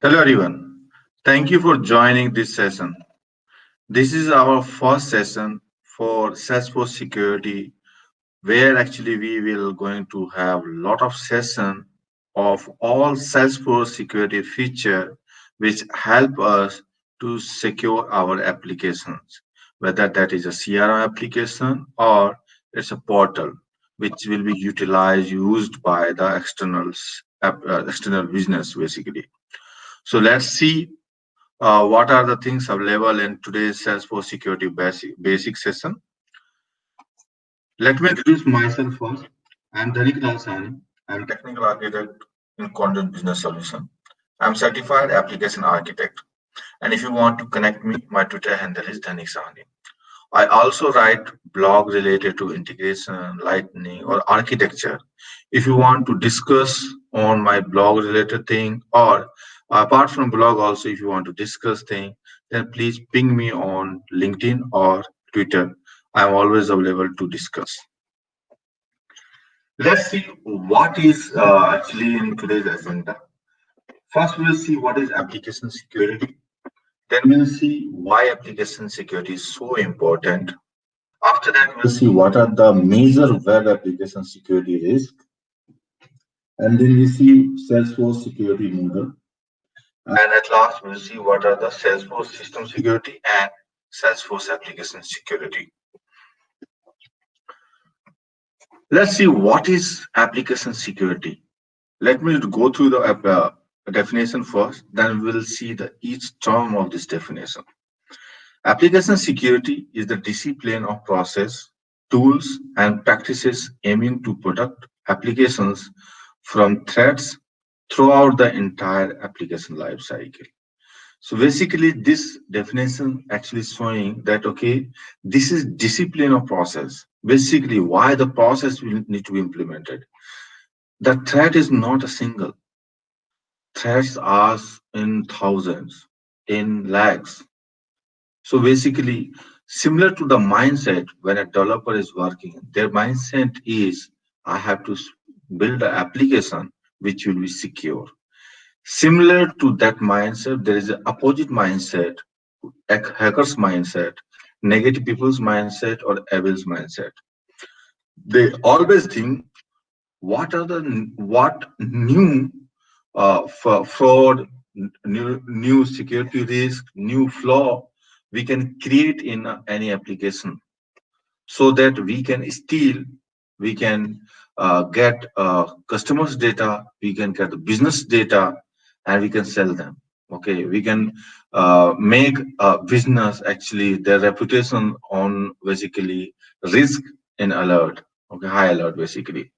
Hello everyone. Thank you for joining this session. This is our first session for Salesforce security where actually we will going to have a lot of session of all Salesforce security feature which help us to secure our applications, whether that is a CRM application or it's a portal which will be utilized used by the external business basically. So let's see what are the things available in today's Salesforce security basic session. Let me introduce myself first. I'm Dhanik Lalsani. I'm technical architect in Content Business Solution. I'm certified application architect. And if you want to connect me, my Twitter handle is Dhanik Sahani. I also write blog related to integration, lightning, or architecture. If you want to discuss on my blog related thing, or apart from blog, also if you want to discuss thing, then please ping me on LinkedIn or Twitter. I'm always available to discuss. Let's see what is actually in today's agenda. First, we'll see what is application security. Then we'll see why application security is so important. After that, we'll see what are the major web application security risks. And then we see Salesforce security model. And at last, we'll see what are the Salesforce system security and Salesforce application security. Let's see what is application security. Let me go through the definition first, then we'll see the each term of this definition. Application security is the discipline of process, tools, and practices aiming to protect applications from threats throughout the entire application lifecycle. So basically, this definition actually showing that okay, this is discipline of process. Basically, why the process will need to be implemented. The threat is not a single. Threats are in thousands, in lakhs. So basically, similar to the mindset when a developer is working, their mindset is I have to build an application which will be secure. Similar to that mindset, there is an opposite mindset, hacker's mindset, negative people's mindset, or evil's mindset. They always think what new fraud, new security risk, new flaw we can create in any application so that we can steal, we can get customers' data, we can get the business data, and we can sell them. Okay, we can make a business actually their reputation on basically risk and alert. Okay, high alert basically.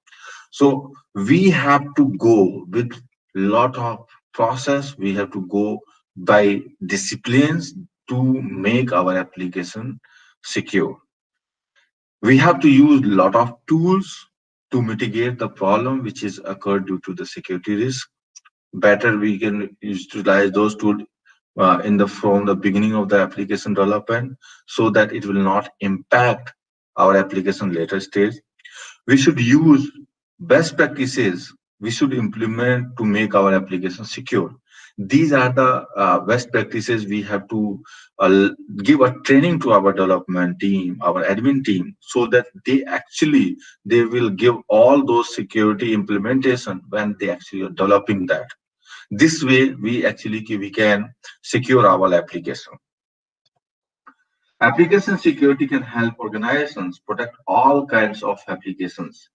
So we have to go with lot of process. We have to go by disciplines to make our application secure. We have to use lot of tools to mitigate the problem which is occurred due to the security risk. Better we can utilize those tools in the from the beginning of the application development so that it will not impact our application later stage. We should use best practices we should implement to make our application secure. These are the best practices we have to give a training to our development team, our admin team, so that they will give all those security implementation when they actually are developing that. This way, we can secure our application. Application security can help organizations protect all kinds of applications.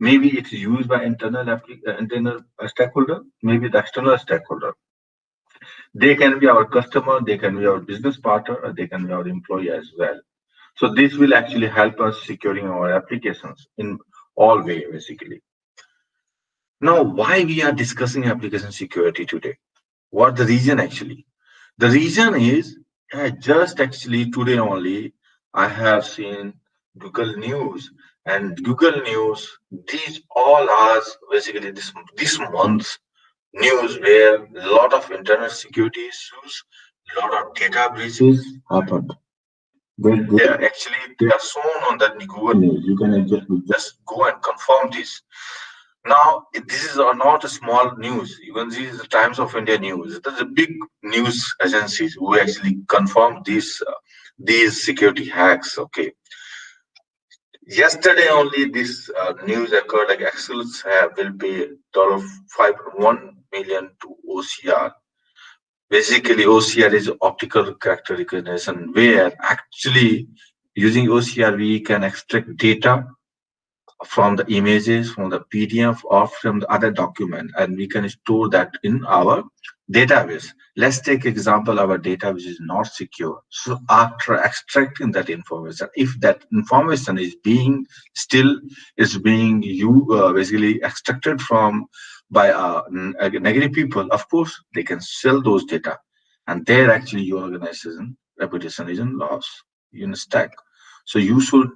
Maybe it's used by internal stakeholder, maybe the external stakeholder. They can be our customer, they can be our business partner, or they can be our employee as well. So this will actually help us securing our applications in all way, basically. Now, why we are discussing application security today? What the reason actually? The reason is just actually today only I have seen Google News and Google News. These all are basically this month's news where a lot of internet security issues, a lot of data breaches happened. They are shown on that Google News. You can just go and confirm this. Now, this is not a small news. Even this is the Times of India news. There's a big news agencies who actually confirm these security hacks. Okay, yesterday only this news occurred. Like Axels will pay $5.1 million to OCR. Basically, OCR is optical character recognition, where actually using OCR we can extract data from the images, from the PDF, or from the other document, and we can store that in our database. Let's take example our data which is not secure. So after extracting that information, if that information is being still is being you basically extracted from by negative people, of course they can sell those data, and there actually your organization reputation is in loss, in stack. So you should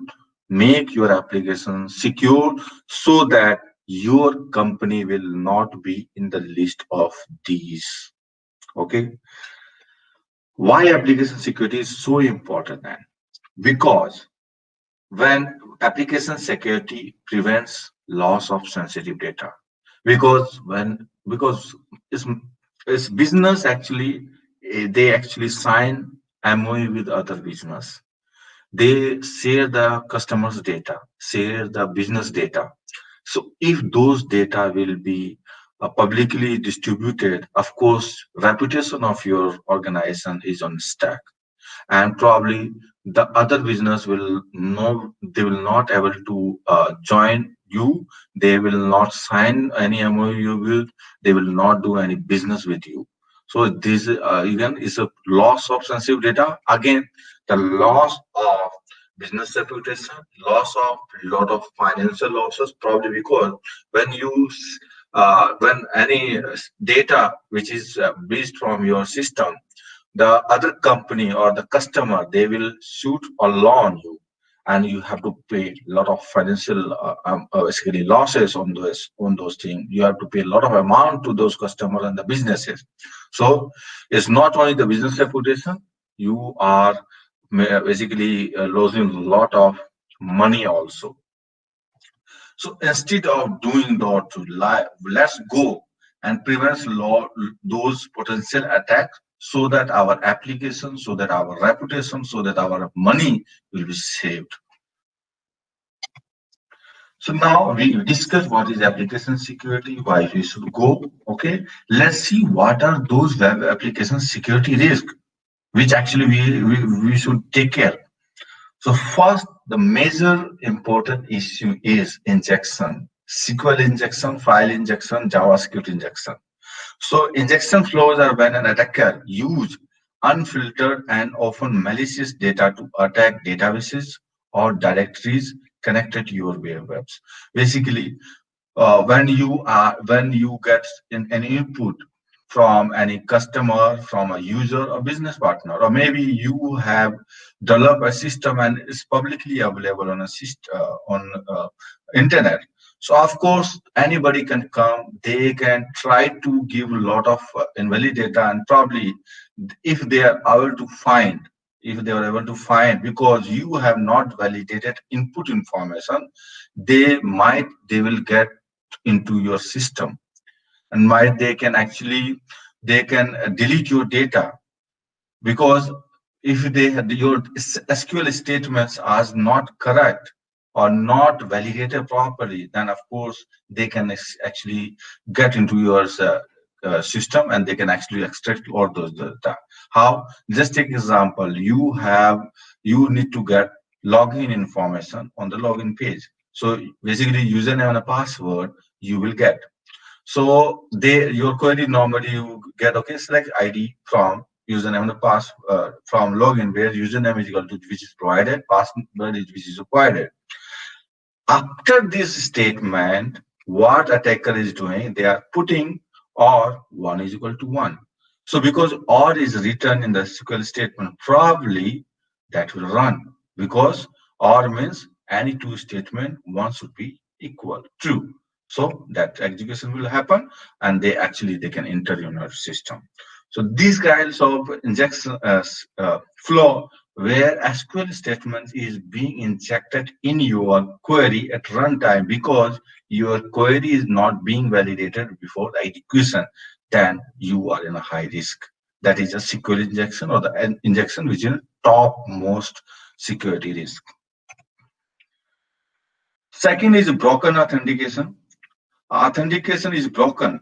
make your application secure so that your company will not be in the list of these. Okay. Why application security is so important then? Because when application security prevents loss of sensitive data, because it's, it's business actually, they actually sign MOU with other business. They share the customers data, share the business data. So if those data will be publicly distributed, of course reputation of your organization is on stack, and probably the other business will know they will not able to join you. They will not sign any MOU with, they will not do any business with you. So this again is a loss of sensitive data. Again, the loss of business reputation, loss of lot of financial losses, probably because when when any data which is breached from your system, the other company or the customer, they will shoot a law on you, and you have to pay a lot of financial basically losses on those things. You have to pay a lot of amount to those customers and the businesses. So it's not only the business reputation, you are basically losing a lot of money also. So instead of doing that, to lie, let's go and prevent those potential attacks so that our application, so that our reputation, so that our money will be saved. So now we discuss what is application security, why we should go. Okay, let's see what are those web application security risks which actually we should take care. So first, the major important issue is injection, SQL injection, file injection, JavaScript injection. So injection flows are when an attacker use unfiltered and often malicious data to attack databases or directories connected to your webs. Basically, when you get in an input from any customer, from a user or business partner, or maybe you have developed a system and it's publicly available on a system on internet. So of course anybody can come, they can try to give a lot of invalid data, and probably if they are able to find, if they are able to find because you have not validated input information, they will get into your system, and might they can actually, they can delete your data. Because if they had your SQL statements are not correct or not validated properly, then of course they can actually get into your system, and they can actually extract all those data. How? Just take example. You need to get login information on the login page. So basically, username and a password you will get. So they your query normally you get, okay, select ID from username and the pass from login, where username is equal to which is provided, password is which is required. After this statement, what attacker is doing, they are putting or one is equal to one. So because or is written in the SQL statement, probably that will run, because or means any two statement, one should be equal true. So that execution will happen, and they can enter in our system. So these kinds of injection flow where SQL statements is being injected in your query at runtime because your query is not being validated before the execution, then you are in a high risk. That is a SQL injection or the injection which is topmost security risk. Second is broken authentication. Authentication is broken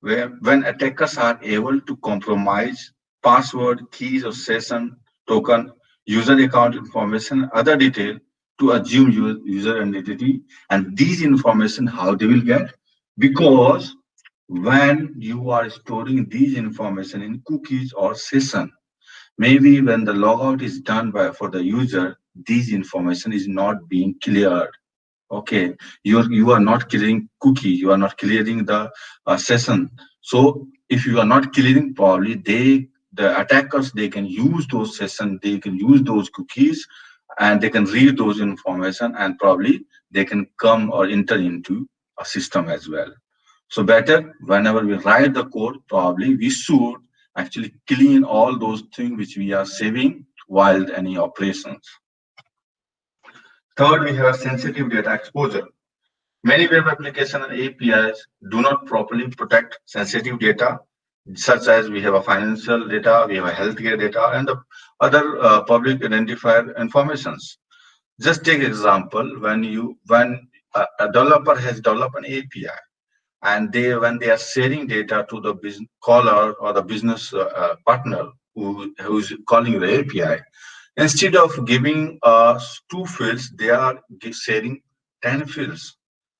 where when attackers are able to compromise password, keys or session token, user account information, other detail to assume user identity, and these information how they will get, because when you are storing these information in cookies or session, maybe when the logout is done by for the user, these information is not being cleared. Okay, you are not clearing cookie, you are not clearing the session. So if you are not clearing, probably the attackers, they can use those session, they can use those cookies, and they can read those information, and probably they can come or enter into a system as well. So better whenever we write the code, probably we should actually clean all those things which we are saving while any operations. Third, we have sensitive data exposure. Many web applications and APIs do not properly protect sensitive data, such as we have a financial data, we have a healthcare data, and the other public identifier informations. Just take example when a developer has developed an API, and they when they are sharing data to the business caller or the business partner who's calling the API, instead of giving us two fields, they are sharing 10 fields.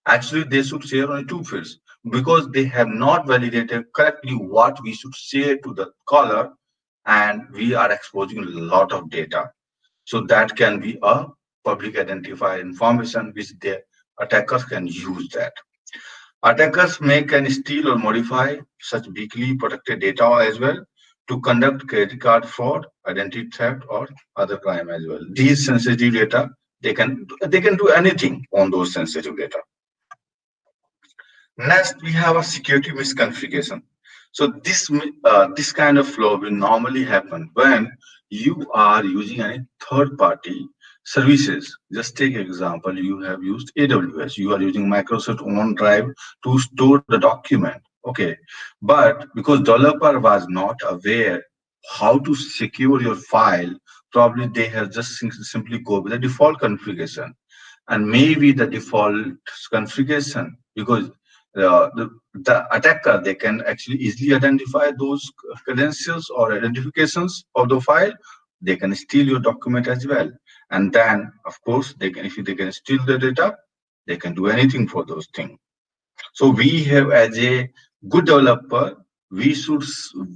Actually, they should share only two fields because they have not validated correctly what we should share to the caller, and we are exposing a lot of data. So that can be a public identifier information which the attackers can use that. Attackers may can steal or modify such weakly protected data as well to conduct credit card fraud, identity theft, or other crime as well. These sensitive data, they can do anything on those sensitive data. Next, we have a security misconfiguration. So this kind of flow will normally happen when you are using any third-party services. Just take example, you have used AWS, you are using Microsoft OneDrive to store the document. Okay, but because developer was not aware how to secure your file, probably they have just simply go with the default configuration, and maybe the default configuration because the attacker, they can actually easily identify those credentials or identifications of the file. They can steal your document as well, and then of course they can, if they can steal the data, they can do anything for those things. So we have, as a good developer, we should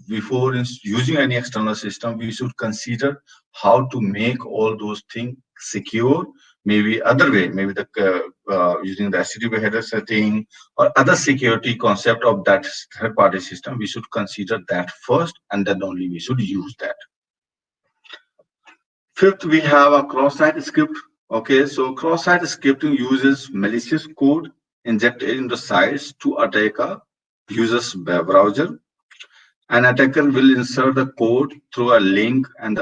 before using any external system, we should consider how to make all those things secure. Maybe other way, maybe the using the HTTP header setting or other security concept of that third party system. We should consider that first, and then only we should use that. Fifth, we have a cross-site script. Okay, so cross-site scripting uses malicious code injected in the sites to attack a user's web browser. An attacker will insert the code through a link, and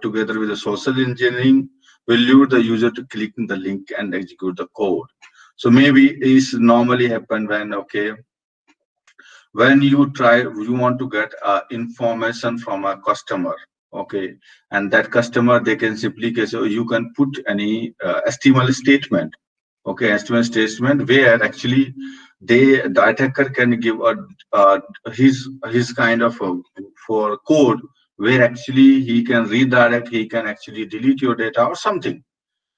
together with the social engineering will lure the user to clicking the link and execute the code. So maybe it's normally happen when, okay, when you want to get information from a customer, okay, and that customer, they can simply so you can put any HTML statement, okay, HTML statement where actually the attacker can give a his kind of for code where actually he can redirect, he can actually delete your data or something.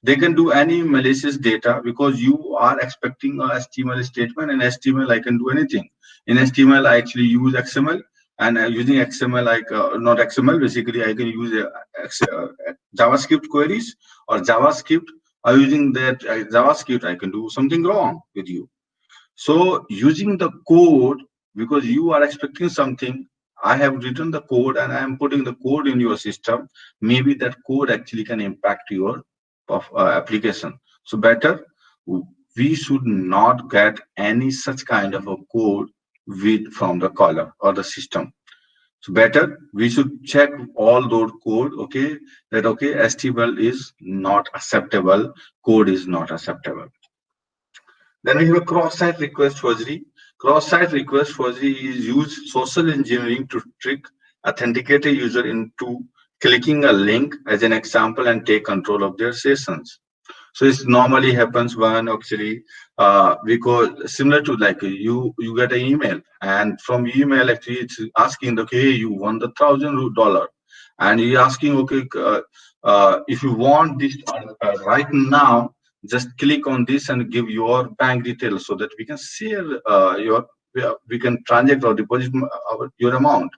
They can do any malicious data because you are expecting a HTML statement, and HTML I can do anything. In HTML I actually use XML, and using XML like not XML, basically I can use JavaScript queries or JavaScript. Using that JavaScript I can do something wrong with you. So using the code, because you are expecting something, I have written the code and I am putting the code in your system. Maybe that code actually can impact your application. So better, we should not get any such kind of a code with from the caller or the system. So better we should check all those code, okay, that okay, HTML is not acceptable, code is not acceptable. Then we have a cross-site request forgery. Cross-site request forgery is use social engineering to trick authenticate a user into clicking a link as an example and take control of their sessions. So it normally happens when actually because similar to like you get an email, and from email actually it's asking okay, you won the $1,000 and you're asking okay, if you want this right now, just click on this and give your bank details so that we can share your we can transact or deposit your amount.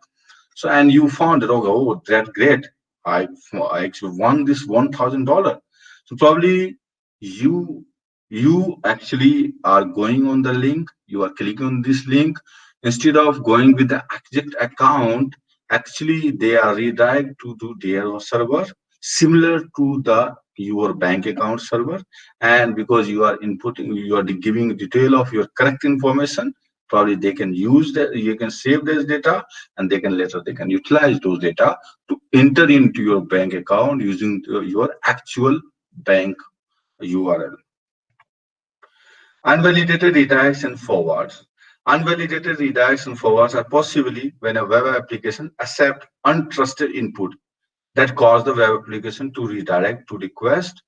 So and you found that oh, that's great, I actually won this $1,000. So probably you you actually are going on the link, you are clicking on this link instead of going with the exact account. Actually they are redirect to their server similar to the your bank account server, and because you are inputting, you are giving detail of your correct information, probably they can use that, you can save this data, and they can later they can utilize those data to enter into your bank account using your actual bank URL. Unvalidated redirects and forwards. Unvalidated redirects and forwards are possibly when a web application accepts untrusted input that cause the web application to redirect to request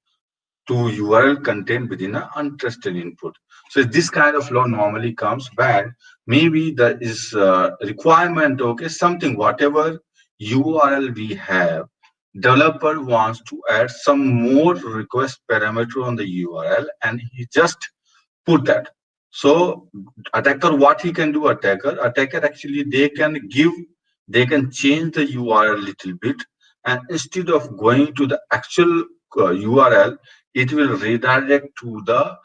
to URL contained within an untrusted input. So this kind of law normally comes when maybe there is a requirement, okay, something, whatever URL we have, developer wants to add some more request parameter on the URL and he just put that. So attacker, what he can do, attacker actually they can change the URL little bit, and instead of going to the actual URL, it will redirect to the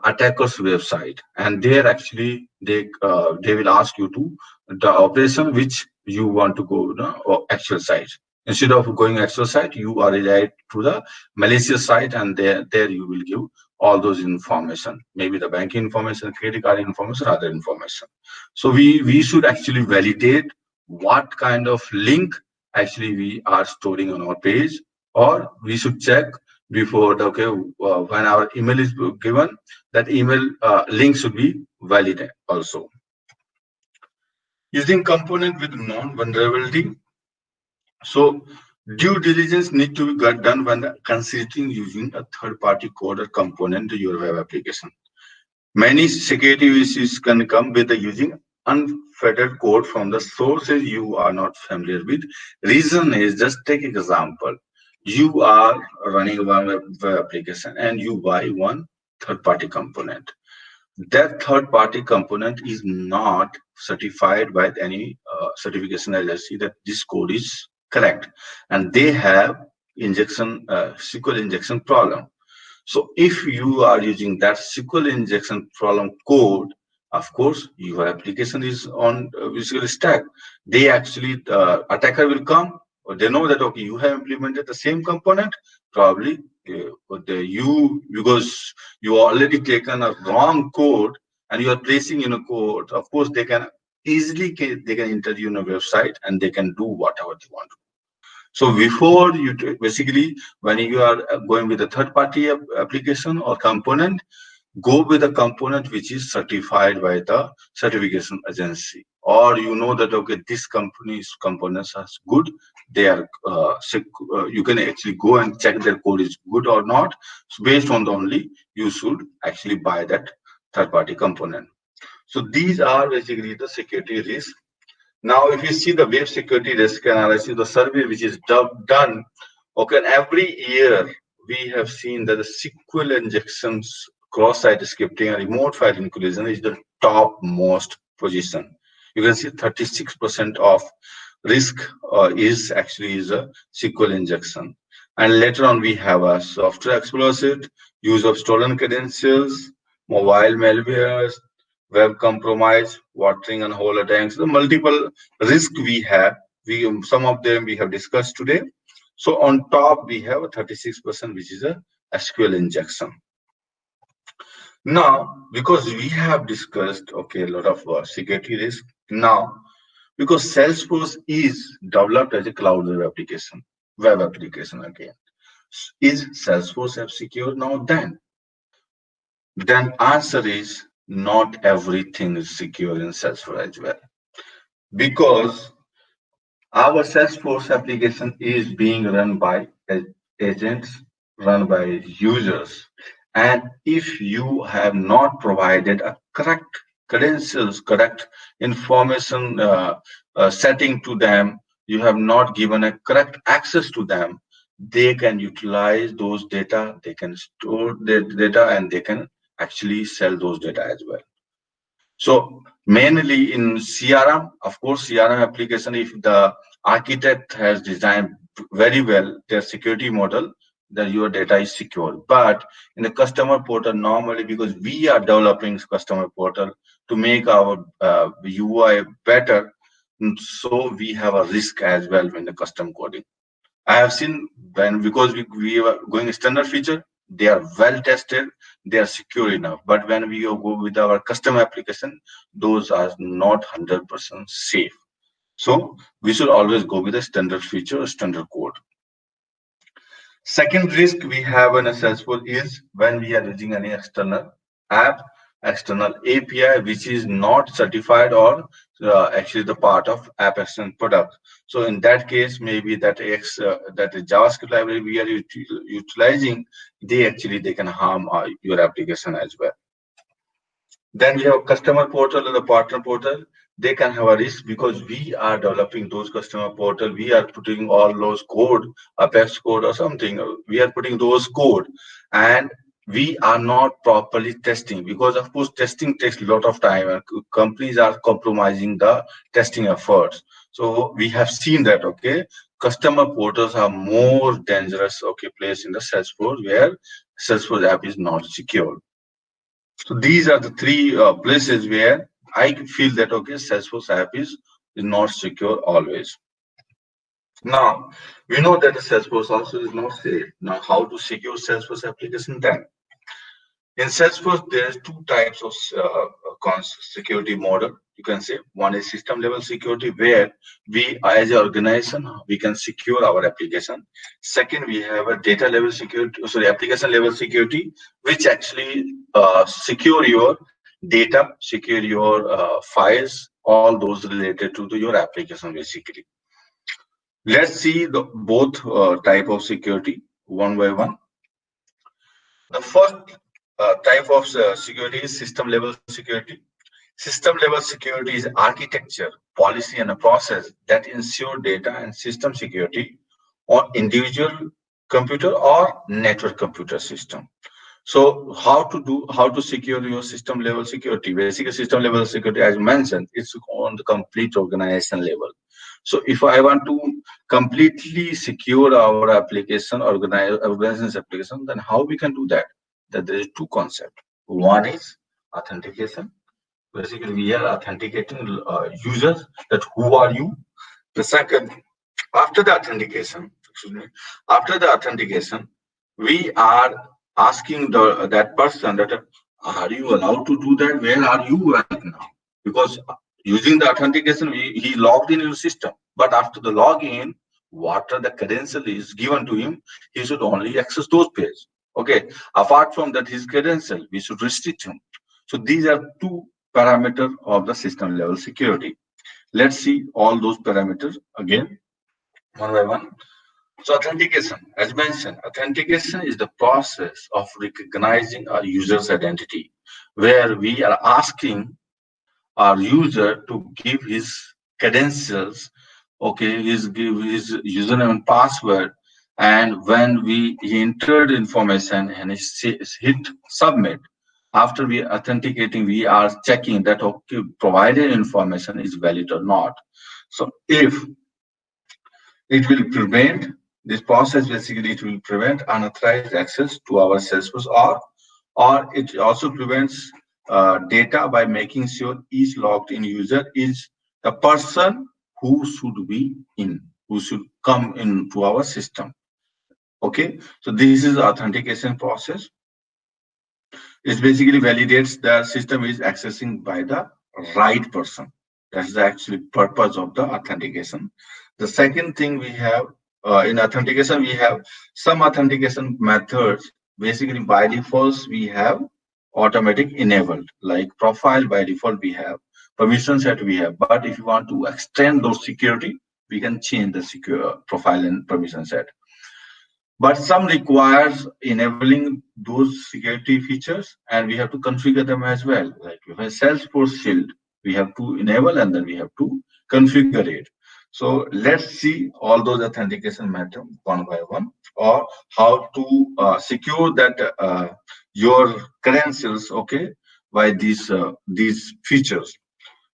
attacker's website, and there actually they will ask you to the operation which you want to go to or actual site. Instead of going actual site, you are redirect to the malicious site, and there you will give all those information, maybe the banking information, credit card information, other information. So we should actually validate what kind of link actually we are storing on our page, or we should check before the, okay, when our email is given, that email link should be valid also. Using component with non-vulnerability. So due diligence need to be done when considering using a third-party code or component to your web application. Many security issues can come with the using unfettered code from the sources you are not familiar with. Reason is, just take example. You are running one web application and you buy one third-party component. That third-party component is not certified by any certification agency that this code is correct, and they have injection SQL injection problem. So if you are using that SQL injection problem code, of course, your application is on Visual Stack. They actually, attacker will come, or they know that, okay, you have implemented the same component, probably because you already taken a wrong code and you are placing in a code, of course, they can easily, they can enter you in a website and they can do whatever they want. So before you basically, when you are going with a third-party application or component, go with a component which is certified by the certification agency, or you know that okay, this company's components are good. They are you can actually go and check their code is good or not. So based on the only, you should actually buy that third-party component. So these are basically the security risks. Now, if you see the web security risk analysis, the survey which is done, okay, every year we have seen that the SQL injections, cross-site scripting, and remote file inclusion is the top most position. You can see 36% of risk is actually is a SQL injection. And later on, we have a software exploit, use of stolen credentials, mobile malwares, web compromise, watering and hole attacks, the multiple risk we have. Some of them we have discussed today. So on top we have a 36%, which is a SQL injection. Now, because we have discussed okay a lot of security risk, now because Salesforce is developed as a cloud web application again. Is Salesforce app secure now? Then answer is not everything is secure in Salesforce as well, because our Salesforce application is being run by agents, run by users. And if you have not provided a correct credentials, correct information setting to them, you have not given a correct access to them, they can utilize those data, they can store their data, and they can actually sell those data as well. So mainly in CRM, of course, CRM application, if the architect has designed very well their security model, then your data is secure. But in the customer portal, normally because we are developing customer portal to make our UI better, so we have a risk as well when the custom coding. I have seen when because we are going standard feature, they are well tested, they are secure enough. But when we go with our custom application, those are not 100% safe. So we should always go with a standard feature, standard code. Second risk we have in a Salesforce is when we are using any external app, external API, which is not certified or actually the part of app extension product. So in that case, maybe that JavaScript library we are utilizing, they can harm your application as well. Then we have customer portal and the partner portal. They can have a risk because we are developing those customer portal. We are putting all those code, Apex code or something. We are putting those code, and we are not properly testing because, of course, testing takes a lot of time, and companies are compromising the testing efforts. So we have seen that. Okay, customer portals are more dangerous. Okay, place in the Salesforce where Salesforce app is not secure. So these are the three places where I feel that okay, Salesforce app is not secure always. Now we know that the Salesforce also is not safe. Now how to secure Salesforce application then? In Salesforce, there is two types of security model. You can say one is system level security, where we, as an organization, we can secure our application. Second, we have a data level security, sorry, application level security, which actually secure your data, secure your files, all those related to your application, basically. Let's see the both type of security one by one. The first type of security is system level security. System level security is architecture, policy, and a process that ensure data and system security on individual computer or network computer system. So how to secure your system level security? Basically, system level security, as mentioned, it's on the complete organization level. So if I want to completely secure our application, organization's application, then how we can do that? That there is two concepts. One is authentication. Basically, we are authenticating users that who are you. The second, after the authentication, excuse me, after the authentication, we are asking that person that are you allowed to do that? Where are you right now? Because using the authentication, he logged in your system. But after the login, whatever the credential is given to him, he should only access those pages. Okay. Apart from that, his credential, we should restrict him. So these are two parameters of the system level security. Let's see all those parameters again, one by one. So authentication, as mentioned, authentication is the process of recognizing a user's identity, where we are asking our user to give his credentials, okay, give his username and password, and when we he entered information and he hit submit, after we authenticating, we are checking that okay, provided information is valid or not. So if it will prevent this process, basically it will prevent unauthorized access to our Salesforce, or it also prevents data by making sure each logged in user is the person who should be in, who should come into our system. Okay, so this is the authentication process. It basically validates the system is accessing by the right person. That's the actually purpose of the authentication. The second thing we have in authentication, we have some authentication methods. Basically, by default, we have automatic enabled, like profile by default we have, permission set we have. But if you want to extend those security, we can change the secure profile and permission set. But some requires enabling those security features, and we have to configure them as well. Like if a Salesforce Shield, we have to enable and then we have to configure it. So let's see all those authentication methods one by one, or how to secure that your credentials, okay, by these features.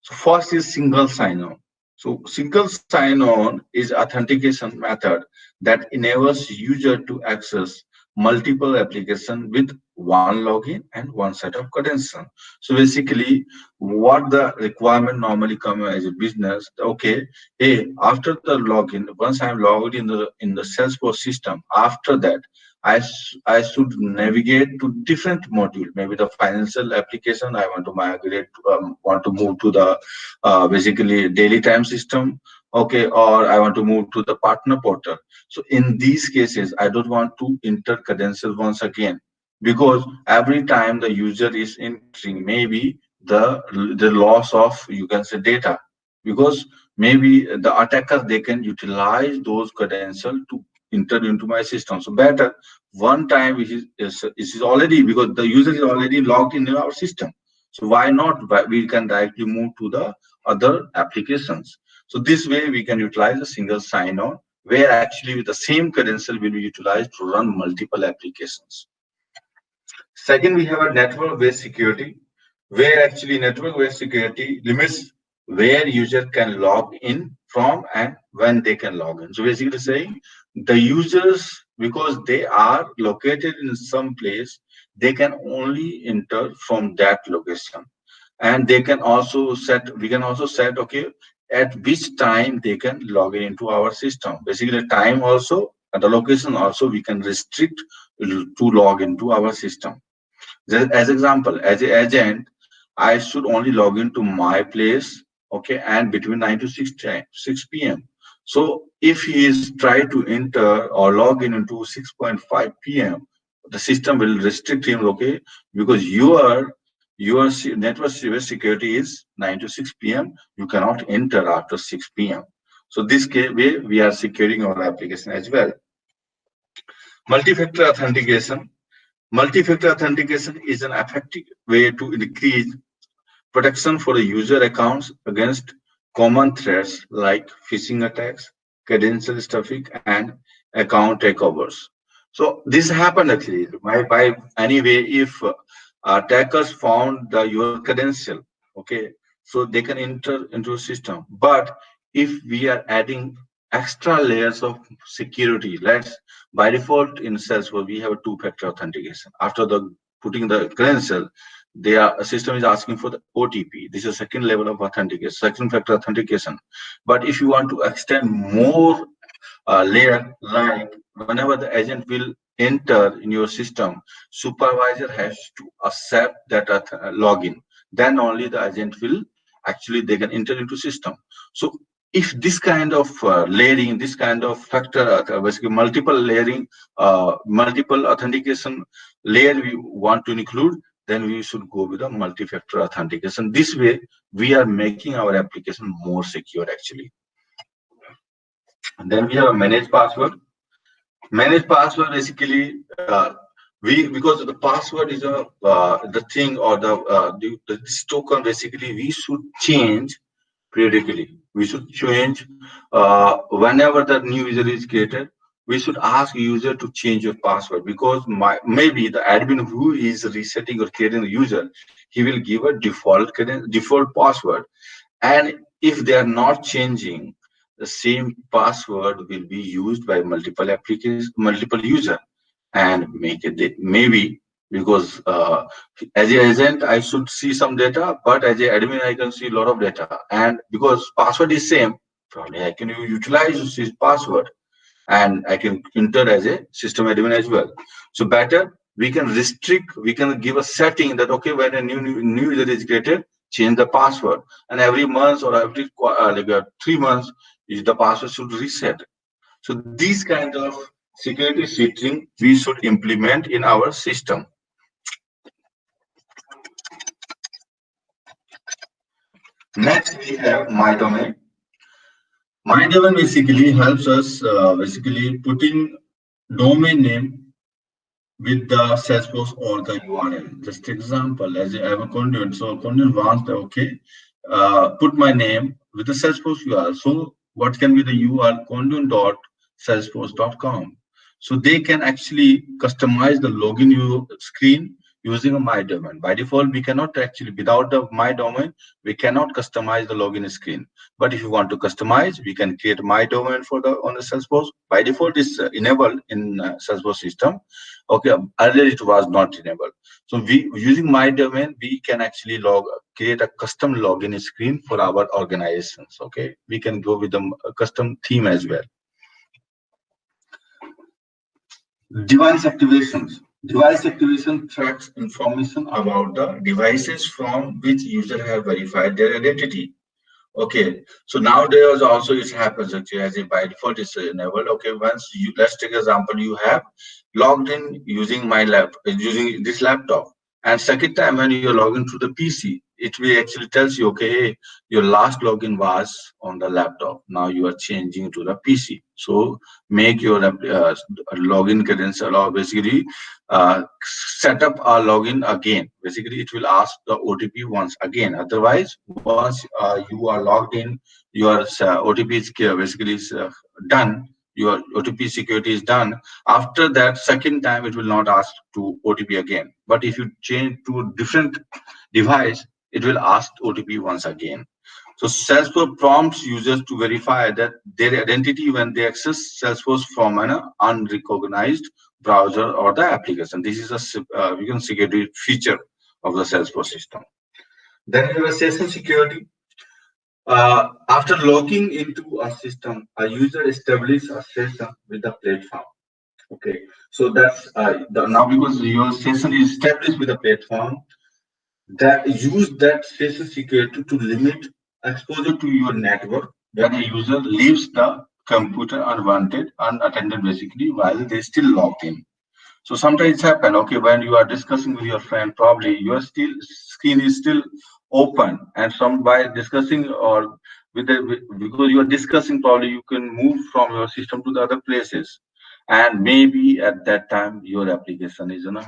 So first is single sign-on. So single sign-on is authentication method that enables user to access multiple applications with one login and one set of credentials. So basically, what the requirement normally come as a business, okay, hey, after the login, once I'm logged in the Salesforce system, after that, I should navigate to different module. Maybe the financial application I want to migrate, want to move to the basically daily time system, okay, or I want to move to the partner portal. So in these cases, I don't want to enter credentials once again, because every time the user is entering, maybe the loss of, you can say, data, because maybe the attackers, they can utilize those credentials to enter into my system. So better one time it is already, because the user is already logged in our system. So why not? We can directly move to the other applications. So this way we can utilize a single sign-on, where actually with the same credential will be utilized to run multiple applications. Second, we have a network-based security, where actually network-based security limits where user can log in from and when they can log in. So basically saying the users, because they are located in some place, they can only enter from that location. And they can also set, we can also set, okay, at which time they can log in into our system. Basically, the time also and the location also we can restrict to log into our system. As example, as an agent, I should only log into my place, okay, and between 9 to 6 p.m. So if he is try to enter or log in into 6.5 p.m., the system will restrict him, okay, because your network service security is 9 to 6 p.m. You cannot enter after 6 p.m. So this way we are securing our application as well. Multi-factor authentication. Multi-factor authentication is an effective way to increase protection for the user accounts against common threats like phishing attacks, credential stuffing, and account takeovers. So this happened actually by anyway, if attackers found your credential, okay, so they can enter into a system. But if we are adding extra layers of security, let's, by default in Salesforce we have a two-factor authentication. After the putting the credential, a system is asking for the OTP. This is second level of authentication, second factor authentication. But if you want to extend more layer, like whenever the agent will enter in your system, supervisor has to accept that login. Then only the agent will actually, they can enter into system. So if this kind of layering, this kind of factor, basically multiple layering, multiple authentication layer we want to include, then we should go with a multi-factor authentication. This way, we are making our application more secure actually. And then we have a managed password. Managed password basically, we, because the password is the thing, or this token basically we should change periodically. We should change whenever the new user is created. We should ask user to change your password, because maybe the admin who is resetting or creating the user, he will give a default password, and if they are not changing, the same password will be used by multiple applications, multiple user, and make it maybe, because as an agent I should see some data, but as an admin I can see a lot of data, and because password is same, probably I can utilize this password, and I can enter as a system admin as well. So better we can restrict, we can give a setting that, okay, when a new user is created, change the password, and every month or every 3 months, the password should reset. So these kind of security setting we should implement in our system. Next, we have my domain. My domain basically helps us basically putting domain name with the Salesforce or the URL. Just example, as I have a conduit, so conduit wants the okay, put my name with the Salesforce URL. So what can be the URL? Conduit.salesforce.com. So they can actually customize the login screen using a my domain. By default, we cannot actually without the my domain, we cannot customize the login screen. But if you want to customize, we can create my domain for the on the Salesforce. By default, is enabled in Salesforce system. Okay, earlier it was not enabled. So we using my domain, we can actually create a custom login screen for our organizations. Okay, we can go with a custom theme as well. Device activations. Device activation tracks information about the devices from which user have verified their identity. Okay, so nowadays also it happens actually as a by default is enabled. Okay, once you let's take example, you have logged in using my lap using this laptop, and second time when you log into the PC, it will actually tells you, okay, hey, your last login was on the laptop. Now you are changing to the PC. So make your login credential or basically set up a login again. Basically, it will ask the OTP once again. Otherwise, once you are logged in, your OTP is basically is, done. Your OTP security is done. After that, second time, it will not ask to OTP again. But if you change to a different device, it will ask OTP once again. So Salesforce prompts users to verify that their identity when they access Salesforce from an unrecognized browser or the application. This is we can security feature of the Salesforce system. Then we have a session security. After logging into a system, a user establishes a session with the platform. Okay, so that's now because your session is established with the platform, that use that session security to limit exposure to your network when a user leaves the computer unwanted, unattended basically while they still logged in. So sometimes it's happen, okay, when you are discussing with your friend, probably your still screen is still open, and some by discussing or because you are discussing, probably you can move from your system to the other places, and maybe at that time your application is not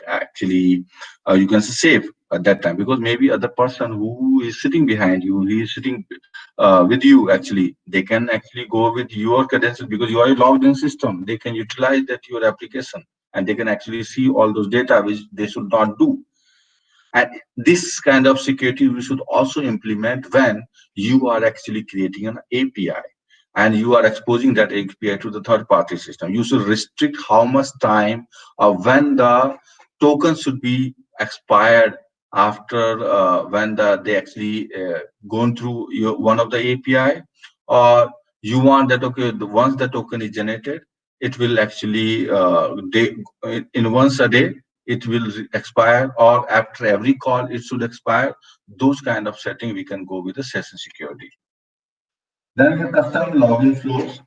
actually you can say safe at that time, because maybe other person who is sitting behind you, he is sitting with you actually, they can actually go with your credentials because you are a logged in system. They can utilize that your application, and they can actually see all those data which they should not do. And this kind of security we should also implement when you are actually creating an API and you are exposing that API to the third party system. You should restrict how much time or when the token should be expired after when they actually gone through one of the API, or you want that, okay, once the token is generated, it will actually in once a day it will expire, or after every call it should expire. Those kind of setting we can go with the session security. Then we have custom login flows.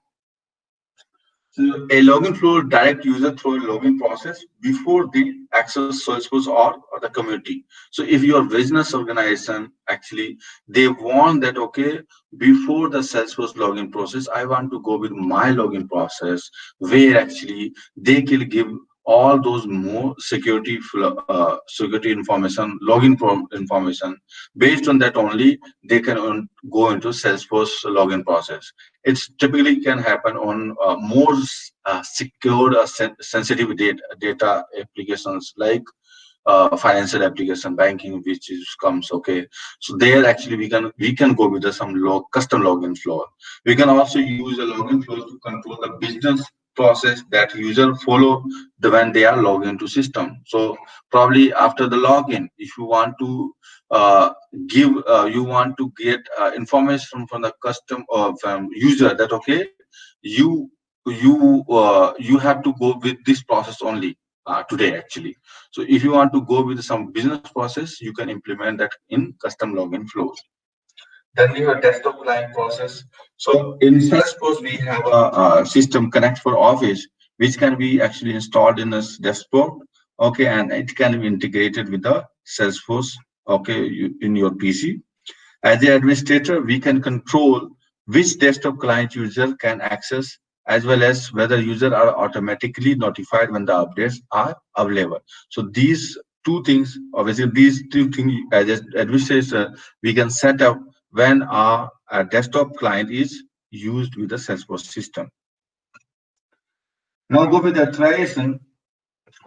So a login flow direct user through a login process before they access Salesforce or the community. So if your business organization actually they want that, okay, before the Salesforce login process, I want to go with my login process where actually they can give all those more security information, information. Based on that only, they can go into Salesforce login process. It's typically can happen on more secure sensitive data applications like financial application, banking, which is comes, okay. So there actually we can go with some custom login flow. We can also use a login flow to control the business process that user follow when they are logged into system. So probably after the login, if you want to uh, you want to get information from the custom of user that, okay, you you have to go with this process only. today actually. So if you want to go with some business process, you can implement that in custom login flows. Then we have desktop client process. So in Salesforce, we have a system connect for Office, which can be actually installed in a desktop. Okay, and it can be integrated with the Salesforce. Okay, in your PC. As the administrator, we can control which desktop client user can access, as well as whether users are automatically notified when the updates are available. So these two things, obviously, these two things as an administrator, we can set up when our desktop client is used with the Salesforce system. Now go with authorization.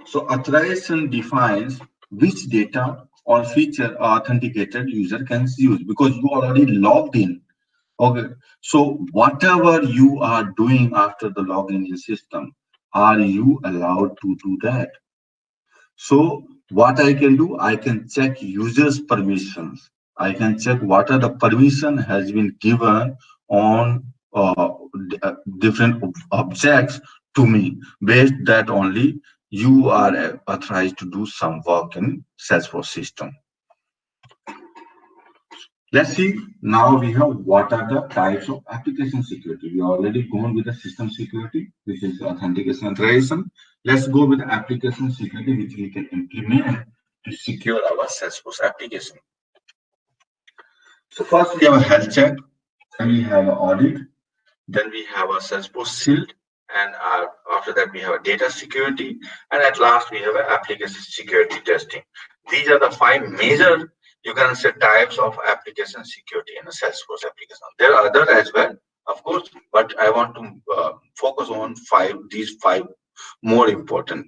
So authorization defines which data or feature authenticated user can use because you already logged in. Okay, so whatever you are doing after the login in system, are you allowed to do that? So what I can do, I can check users permissions. I can check what are the permission has been given on different objects to me. Based that only you are authorized to do some work in Salesforce system. Let's see now we have what are the types of application security. We already gone with the system security, which is authentication and authorization. Let's go with application security, which we can implement to secure our Salesforce application. So first we have a health check, then we have an audit, then we have a Salesforce shield, and after that we have a data security, and at last we have an application security testing. These are the five major, you can say, types of application security in a Salesforce application. There are other as well, of course, but I want to focus on these five more important.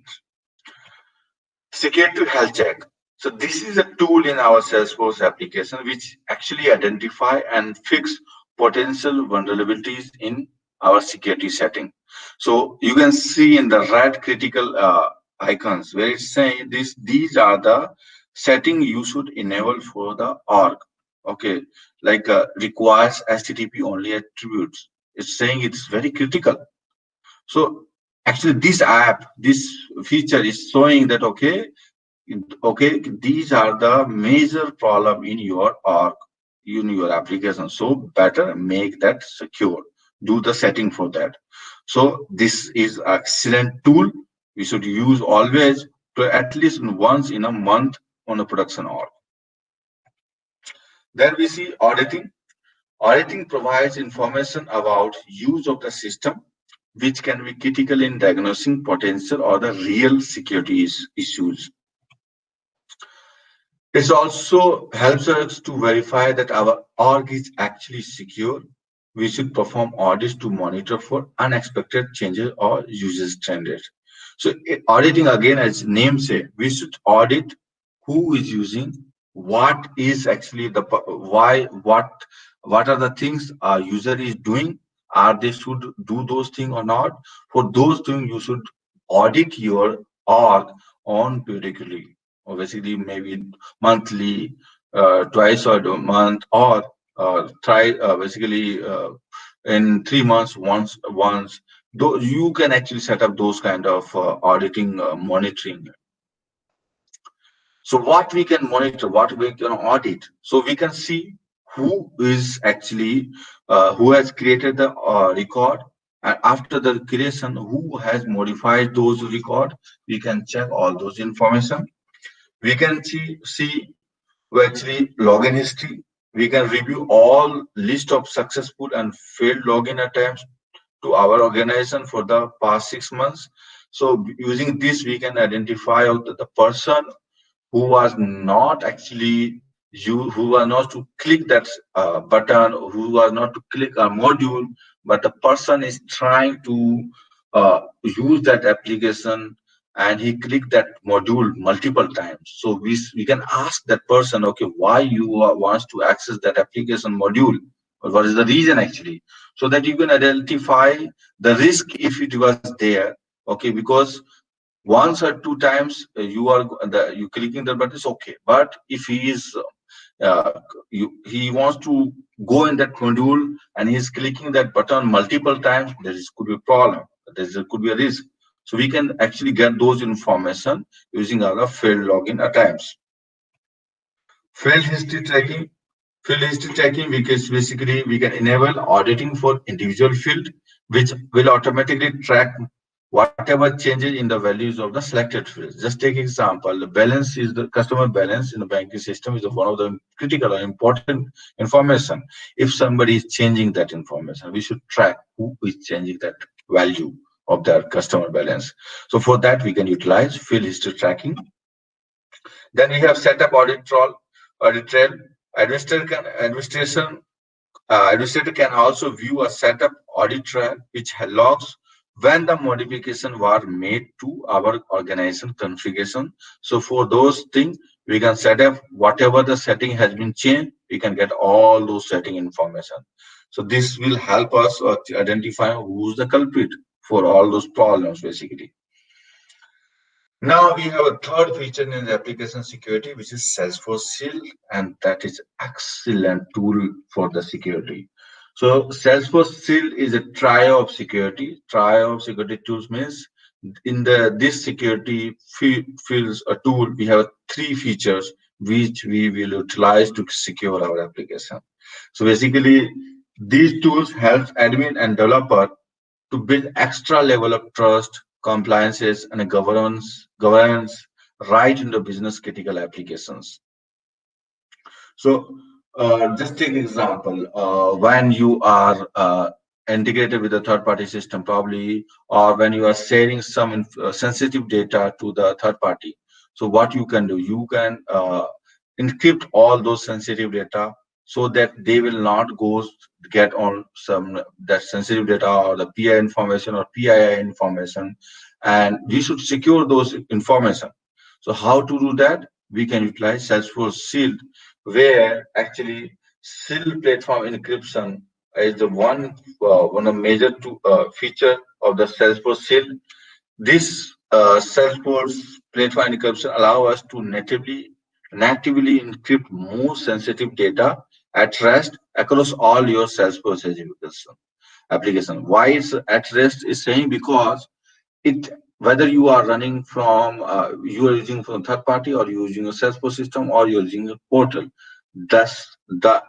Security health check. So this is a tool in our Salesforce application which actually identify and fix potential vulnerabilities in our security setting. So you can see in the red critical icons where it's saying these are the setting you should enable for the org. Okay, like requires HTTP only attributes. It's saying it's very critical. So actually this feature is showing that okay, these are the major problem in your org, in your application. So better make that secure. Do the setting for that. So this is excellent tool. We should use always to at least once in a month on a production org. Then we see auditing. Auditing provides information about use of the system, which can be critical in diagnosing potential or the real security issues. It also helps us to verify that our org is actually secure. We should perform audits to monitor for unexpected changes or usage standards. So auditing, again, as name say, we should audit who is using, what is actually the why, what are the things our user is doing, are they should do those things or not. For those things, you should audit your org on periodically, or basically maybe monthly, twice a month, or try basically in 3 months once. Though you can actually set up those kind of auditing monitoring. So what we can monitor, what we can audit, so we can see who is actually who has created the record, and after the creation, who has modified those record. We can check all those information. We can see actually login history. We can review all list of successful and failed login attempts to our organization for the past 6 months. So using this, we can identify out the person who was not actually who was not to click that button, who was not to click a module, but the person is trying to use that application and he clicked that module multiple times. So we can ask that person, okay, why you wants to access that application module, or what is the reason actually, so that you can identify the risk if it was there. Okay, because once or two times you clicking the button is okay, but if he is he wants to go in that module and he's clicking that button multiple times, could be a problem. Could be a risk. So we can actually get those information using our field login at times. Field history tracking. Field history tracking, because basically we can enable auditing for individual field, which will automatically track whatever changes in the values of the selected fields. Just take example, the balance is the customer balance in the banking system is one of the critical or important information. If somebody is changing that information, we should track who is changing that value of their customer balance. So for that, we can utilize field history tracking. Then we have set up audit trail. Administrator can also view a setup audit trail which logs when the modification were made to our organization configuration. So for those things, we can set up whatever the setting has been changed, we can get all those setting information. So this will help us identify who's the culprit for all those problems basically. Now we have a third feature in the application security, which is Salesforce Shield, and that is excellent tool for the security. So Salesforce Shield is a trio of security. Trio of security tools means in the this security fields a tool, we have three features which we will utilize to secure our application. So basically, these tools help admin and developer to build extra level of trust, compliances, and governance right into business critical applications. So, just take example, when you are integrated with a third-party system, probably, or when you are sharing some sensitive data to the third party. So, what you can do, you can encrypt all those sensitive data so that they will not go get on some that sensitive data or the PI information or PII information, and we should secure those information. So, how to do that? We can utilize Salesforce Shield, where actually Shield platform encryption is the one of major feature of the Salesforce Shield. This Salesforce platform encryption allow us to natively encrypt more sensitive data at rest across all your Salesforce application. Why it's at rest is saying because it whether you are running from you are using from third party or you're using a Salesforce system or you're using a portal, thus that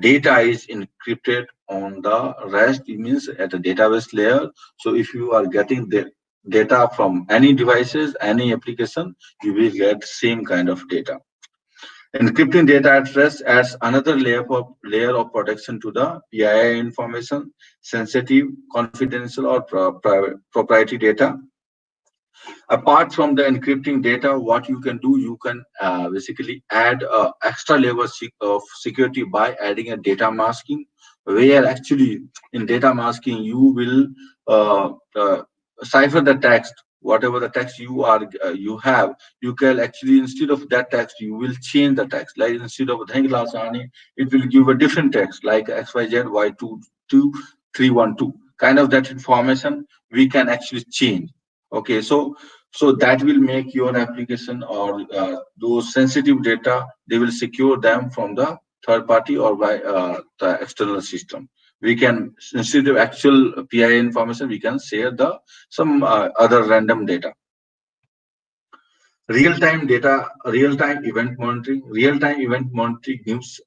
data is encrypted on the rest. It means at the database layer. So if you are getting the data from any devices, any application, you will get same kind of data. Encrypting data at rest adds another layer of protection to the PII information, sensitive, confidential, or private proprietary data. Apart from the encrypting data, what you can do, you can basically add extra level of security by adding a data masking, where actually in data masking you will cipher the text. Whatever the text you have, you can actually, instead of that text, you will change the text. Like instead of thank Lasani, it will give a different text like XYZ Y22312. Kind of that information we can actually change. Okay, so that will make your application or those sensitive data, they will secure them from the third party or by the external system. We can, instead of actual PI information, we can share the some other random data. Real-time event monitoring. Real-time event monitoring gives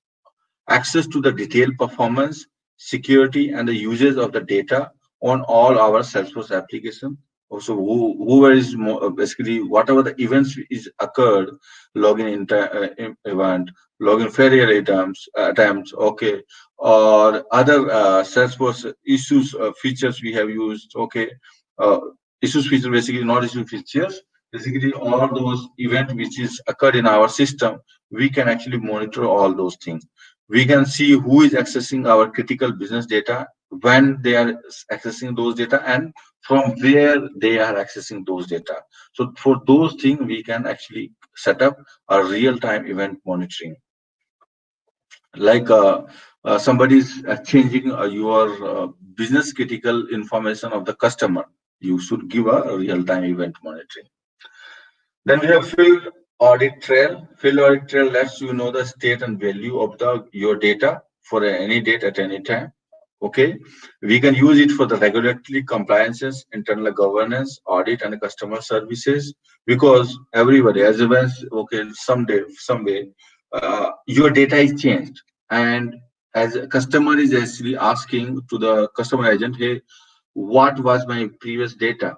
access to the detailed performance, security, and the usage of the data on all our Salesforce application. Also, whoever is basically whatever the events is occurred, event, login failure attempts, okay, or other Salesforce issues features we have used, okay, uh, issues features basically not issue features. Basically, all those events which is occurred in our system, we can actually monitor all those things. We can see who is accessing our critical business data, when they are accessing those data, and from where they are accessing those data. So for those things, we can actually set up a real-time event monitoring. Like somebody is changing your business critical information of the customer, you should give a real-time event monitoring. Then we have field audit trail. Field audit trail lets you know the state and value of the your data for any date at any time. Okay, we can use it for the regulatory compliances, internal governance, audit, and customer services. Because everybody, as well as okay, someday, some way, your data is changed, and as a customer is actually asking to the customer agent, hey, what was my previous data?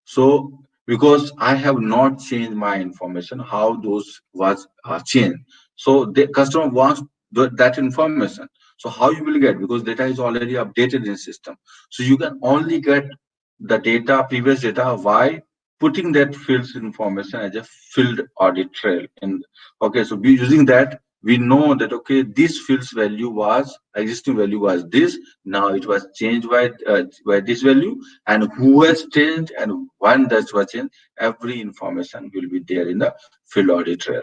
So because I have not changed my information, how those was changed. So the customer wants that information. So how you will get, because data is already updated in system. So you can only get the data, previous data, by putting that fields information as a field audit trail. In okay, so be using that, we know that okay, this field's value was existing value was this. Now it was changed by this value, and who has changed and when that was changed, every information will be there in the field audit trail.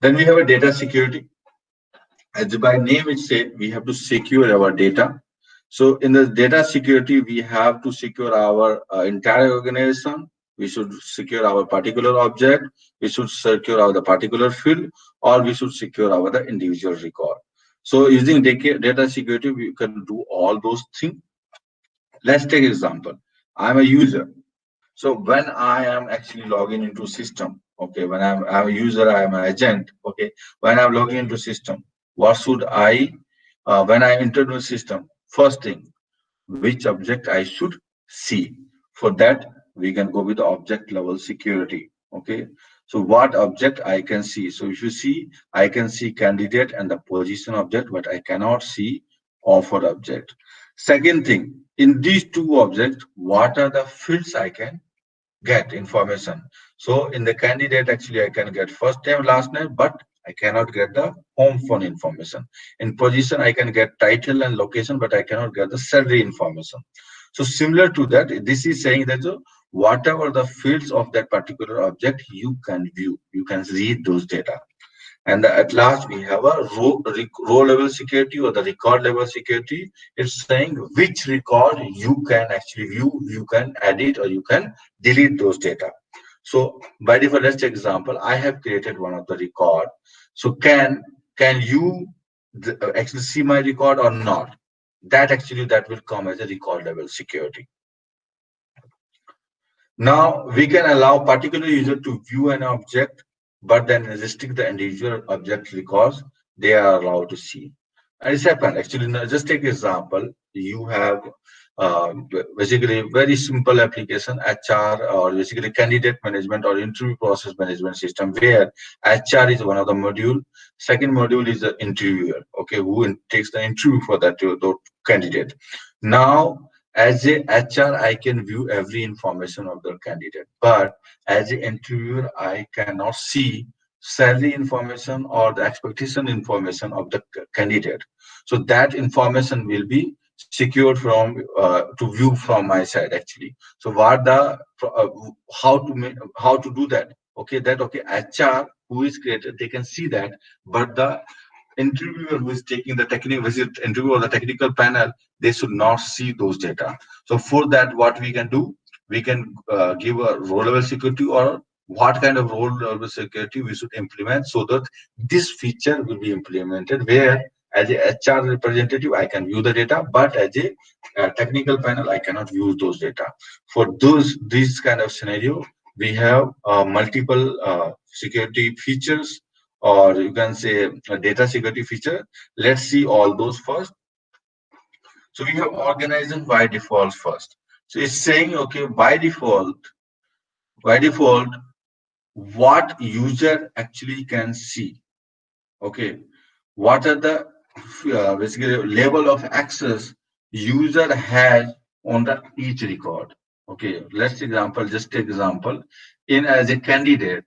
Then we have a data security. As by name it said, we have to secure our data. So in the data security, we have to secure our entire organization. We should secure our particular object. We should secure our the particular field, or we should secure our the individual record. So using data security, we can do all those things. Let's take example. I'm a user. So when I am actually logging into system, okay, when I'm a user, I'm an agent, okay, when I'm logging into system, what should when I enter the system, first thing, which object I should see. For that, we can go with the object level security, okay. So what object I can see? So if you see, I can see candidate and the position object, but I cannot see offer object. Second thing, in these two objects, what are the fields I can get information. So in the candidate, actually, I can get first name, last name, but I cannot get the home phone information. In position, I can get title and location, but I cannot get the salary information. So similar to that, this is saying that whatever the fields of that particular object, you can view, you can read those data. And at last, we have a row level security or the record level security. It's saying which record you can actually view, you can edit, or you can delete those data. So by default, let's take example. I have created one of the record. So can you actually see my record or not? That actually that will come as a record level security. Now we can allow particular user to view an object, but then restrict the individual object records they are allowed to see. And it's happened actually. Now, just take example. You have basically very simple application HR, or basically candidate management or interview process management system, where HR is one of the module. Second module is the interviewer. Okay, who takes the interview for that the candidate. Now as a HR, I can view every information of the candidate, but as an interviewer, I cannot see salary information or the expectation information of the candidate. So that information will be secured from to view from my side actually. So what the how to do that? Okay, that okay, HR who is created, they can see that, but the interviewer who is taking the technical visit interview or the technical panel, they should not see those data. So for that, what we can do, we can give a role level security, or what kind of role level security we should implement, so that this feature will be implemented where as a HR representative, I can view the data, but as a technical panel, I cannot view those data. For this kind of scenario, we have multiple security features, or you can say a data security feature. Let's see all those first. So we have organizing by default first. So it's saying, okay, by default, what user actually can see. Okay, what are the basically level of access user has on the each record. Okay, let's example, just take example. In as a candidate,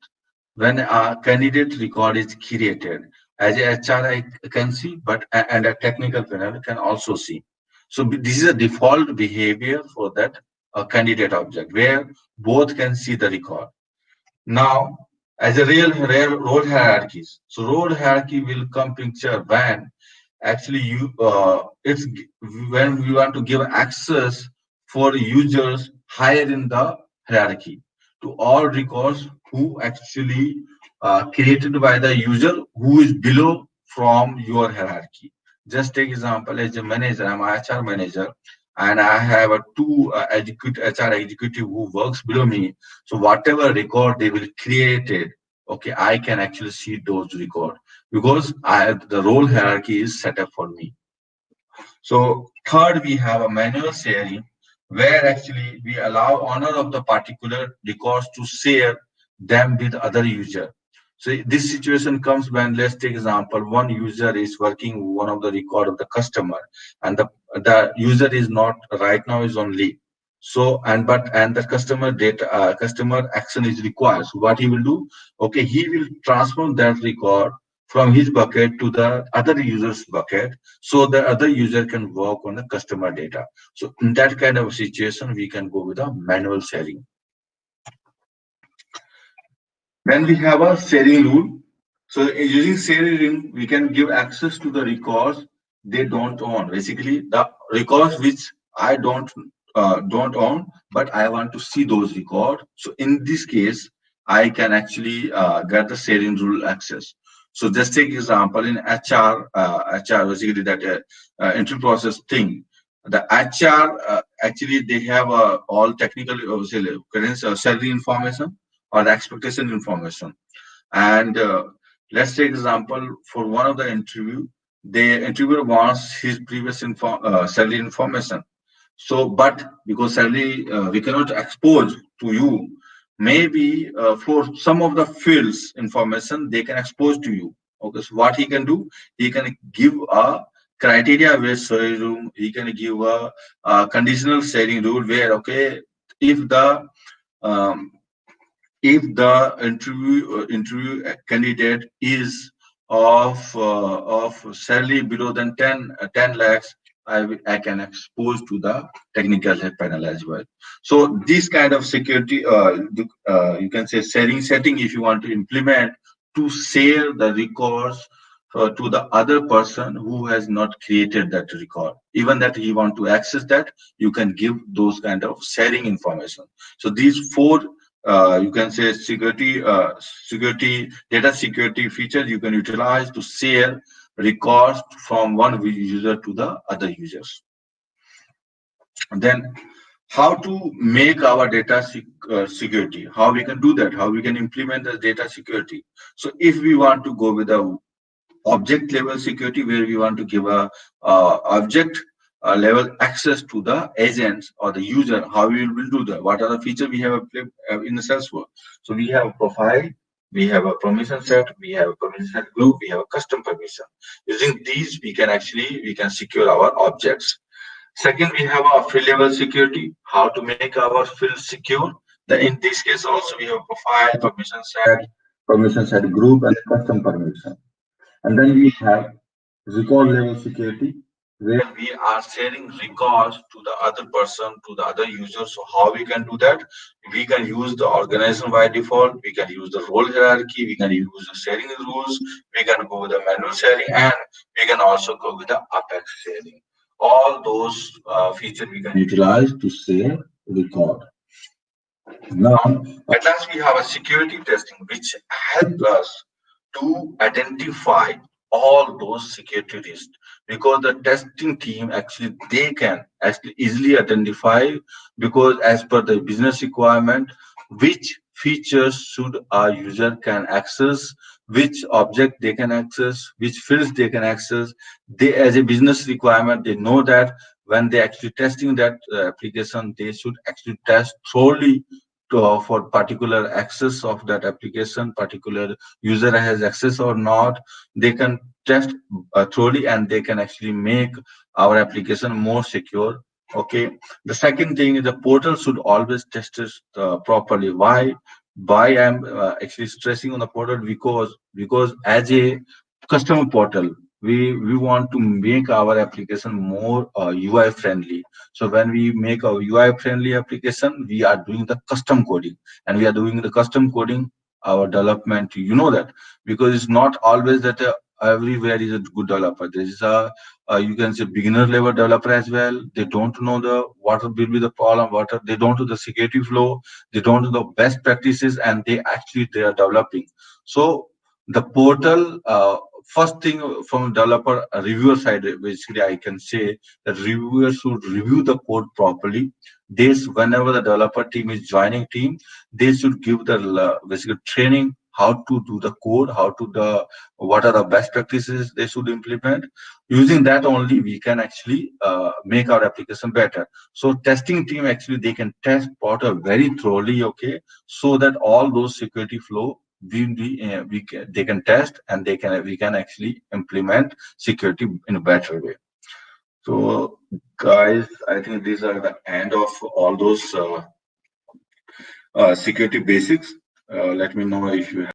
when a candidate record is created, as a HR I can see, but and a technical panel can also see. So this is a default behavior for that candidate object where both can see the record. Now, as a real rare role hierarchies, so role hierarchy will come picture when actually when we want to give access for users higher in the hierarchy to all records who actually created by the user who is below from your hierarchy. Just take example as a manager, I'm a HR manager, and I have a two HR executive who works below me. So whatever record they will create it, okay, I can actually see those record because I the role hierarchy is set up for me. So third, we have a manual sharing where actually we allow owner of the particular records to share them with other user. So this situation comes when, let's take example, one user is working one of the record of the customer, and the user is not right now is on leave. So and the customer data customer action is required. So what he will do? Okay, he will transfer that record from his bucket to the other user's bucket so the other user can work on the customer data. So in that kind of situation, we can go with a manual sharing. Then we have a sharing rule. So using sharing rule, we can give access to the records they don't own. Basically, the records which I don't own, but I want to see those records. So in this case, I can actually get the sharing rule access. So just take example in HR basically that entry process thing. The HR actually they have all technical obviously salary information or the expectation information. And let's take example for one of the interview, the interviewer wants his previous salary information. So, but because salary we cannot expose to you, maybe for some of the fields information they can expose to you. Okay, so what he can do, he can give a criteria based sharing rule. He can give a conditional sharing rule where okay, if the um, interview candidate is of salary below than 10 lakhs, I can expose to the technical head panel as well. So this kind of security, you can say sharing setting if you want to implement to share the records to the other person who has not created that record. Even that he want to access that, you can give those kind of sharing information. So these four you can say security data security features you can utilize to share records from one user to the other users. And then how to make our data security, how we can do that, how we can implement the data security. So if we want to go with the object level security where we want to give a object level access to the agents or the user, how we will do that, what are the features we have in the Salesforce. So we have a profile, we have a permission set, we have a permission set group, we have a custom permission. Using these we can secure our objects. Second, we have our field level security, how to make our field secure. In this case also we have profile, permission set group and custom permission. And then we have record level security, where we are sharing records to the other person, to the other user. So how we can do that? We can use the organization by default. We can use the role hierarchy. We can use the sharing rules. We can go with the manual sharing, and we can also go with the Apex sharing. All those features we can utilize to share record. Now, at last, we have a security testing, which help us to identify all those security risks because the testing team actually they can actually easily identify because as per the business requirement which features should our user can access, which object they can access, which fields they can access. They as a business requirement they know that when they actually testing that application they should actually test thoroughly for particular access of that application, particular user has access or not. They can test thoroughly and they can actually make our application more secure. Okay. The second thing is the portal should always test it properly. Why I'm actually stressing on the portal because as a customer portal we want to make our application more UI friendly. So when we make a UI friendly application, we are doing the custom coding, and we are doing the custom coding our development. You know that because it's not always that everywhere is a good developer. There is you can say beginner level developer as well. They don't know the what will be the problem, they don't know the security flow, they don't know the best practices, and they are developing. So the portal first thing from developer reviewer side, basically I can say that reviewers should review the code properly. This whenever the developer team is joining team, they should give the basically training how to do the code, how to the what are the best practices they should implement. Using that only we can actually make our application better. So testing team actually they can test Porter very thoroughly, okay, so that all those security flow they can test and we can actually implement security in a better way. So guys, I think these are the end of all those security basics. Let me know if you